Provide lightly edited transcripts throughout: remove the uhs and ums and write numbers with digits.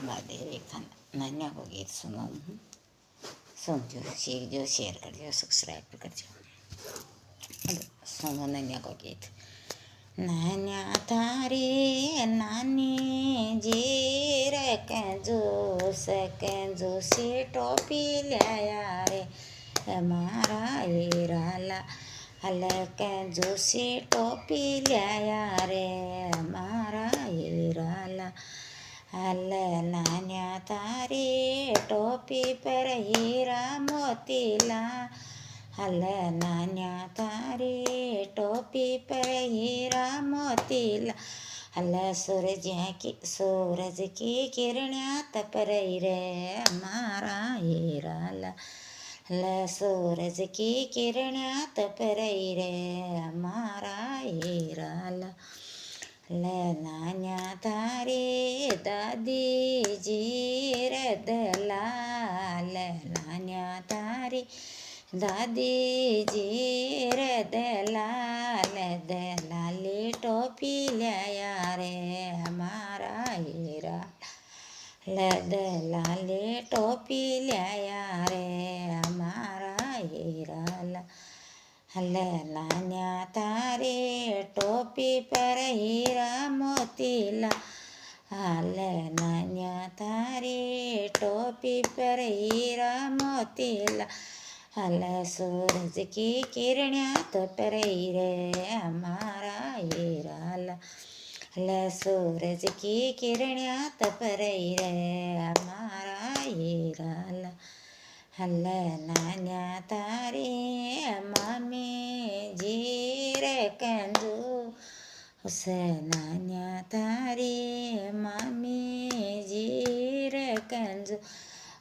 महादेव एक था नान्या को गीत सुनजो, सीखजो, शेयर करजो, सब्सक्राइब करजो। सुनो नान्या को गीत। नान्या थारी नानी जी रे कंजू सी टोपी लाया रे मारा हीराला हल कंजू सी टोपी लाया रे मारा हीराला हल नान्या तारी टोपी पर हीरा मोतीला हल नान्या तारी टोपी पर हीरा मोतीला हल सूरज की किरण्या तप रही रे मारा हीराला हल सूरज की किरण्या तप रही रे मारा हीराला हल नान्या तारी दादी जी रे दलाल नान्या तारी दादी जी रे दलाली टोपी लाया रे हमारा हीरा दलाली टोपी लाया रे हमारा हीरा हल नान्या तारे टोपी पर हीरा मोतीला हल नान्या तारे टोपी पर हीरा मोतीला हल सूरज की किरण्या तप रही रे हमारा हीरा हल सूरज की किरण्या तप रही रे हमारा हीरा हल नान्या तारे मामी जी रे कंजू उस नान्या तारे मामी जी रे कंजू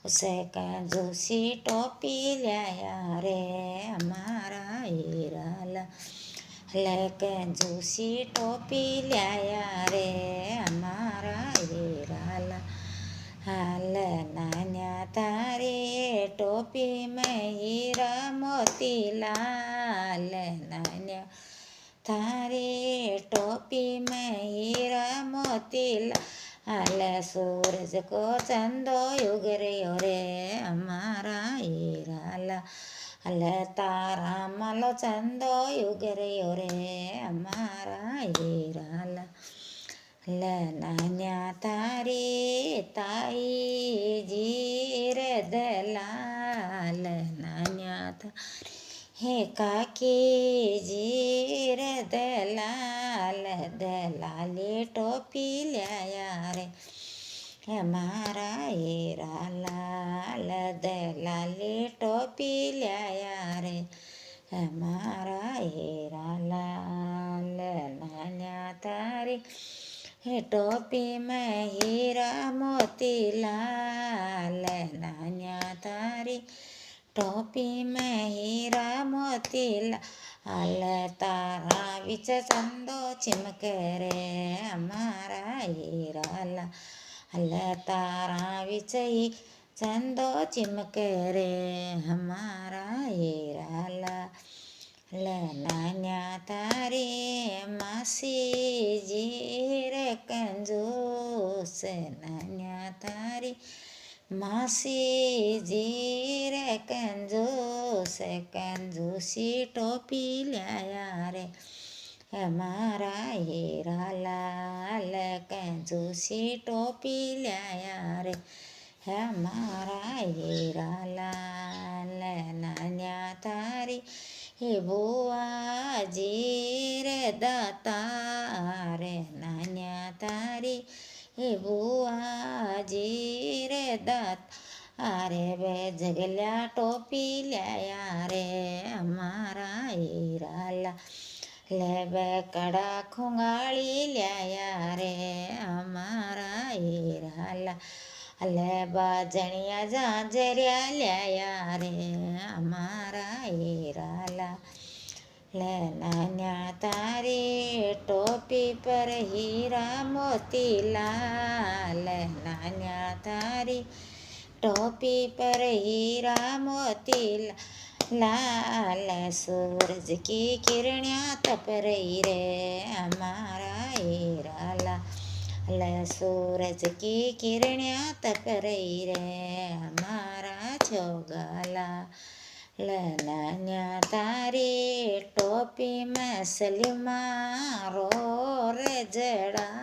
उसे कंजू सी टोपी लाया रे हमारा हीरा हल कंजू सी टोपी लाया रे हमारा हीरा हल नान्या तारे टोपी में हीरा मोती लाल नान्या तारे टोपी में हीरा मोती लाल सूरज को चंदो युग रे हमारा हीरा हल तारा मलो चंदो युग रे हमारा हीरा हल नान्या तारी ताई जी रे दलाल नान्या तारी हे काकी जी रे दलाली टोपी लाया रे हमारा हीरा लाल दलाली टोपी लाया रे हमारा हीरा लाल नान्या तारी हे टोपी में हीरा मोती लाल नान्या तारी टोपी में हीरा मोती लाल तारा विच चंदो चिमक रे हमारा हीरा हल तारा विच ही चंदो चिमक रे हमारा हीरा हल नान्या तारे मासी जी रे कंजूस नान्या तारी मासी जी रे कंजूसी टोपी लाया रे हमारा हीरा लाल कंजूसी टोपी लाया रे हमारा हीरा लाल नान्या तारी हे बुआ जी रे दाता रे नान्या तारी हे बुआ जी रे दाता अरे वे जगल्या टोपी लाया रे हमारा हीरा ले वे कड़ा खुंगाड़ी लाया रे हमारा हीरा ले बाजनिया झांझरिया लाया रे हमारा हीरा ले नान्या तारे टोपी पर हीरा मोती लाल नान्या तारी टोपी पर हीरा मोती लाल सूरज की किरण्या तप रही रे हमारा हीरा લે સૂરજ કી કિરણ્યા તપ રહી રે અમારા છોગાલા લે નાન્યા તારી ટોપી મસલી મારો રે જડા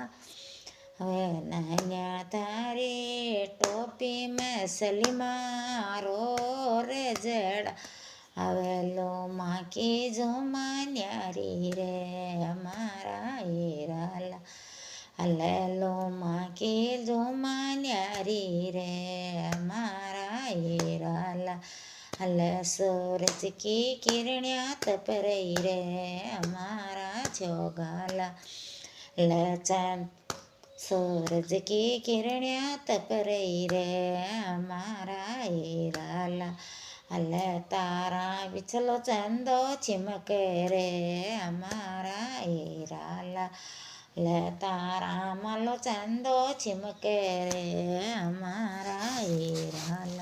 હવે નાન્યા તારી ટોપી મસલી મારો રે જડા હવે લો માકી ઝુમાન્યારી રે અમારા હીરાલા હલેલો માકી ઝુમાન્યારી રે અમારા હીરાલા હલે સૂરજ કી કિરણ્યા તપ રહી રે અમારા છોગાલા લે ચાંદ સૂરજ કી કિરણ્યા તપ રહી રે અમારા હીરાલા હલે તારા વિછલો ચંદો ચિમકે રે અમારા હીરાલા લે તારા માલો ચંદો ચિમકે રે અમારા હીરાલા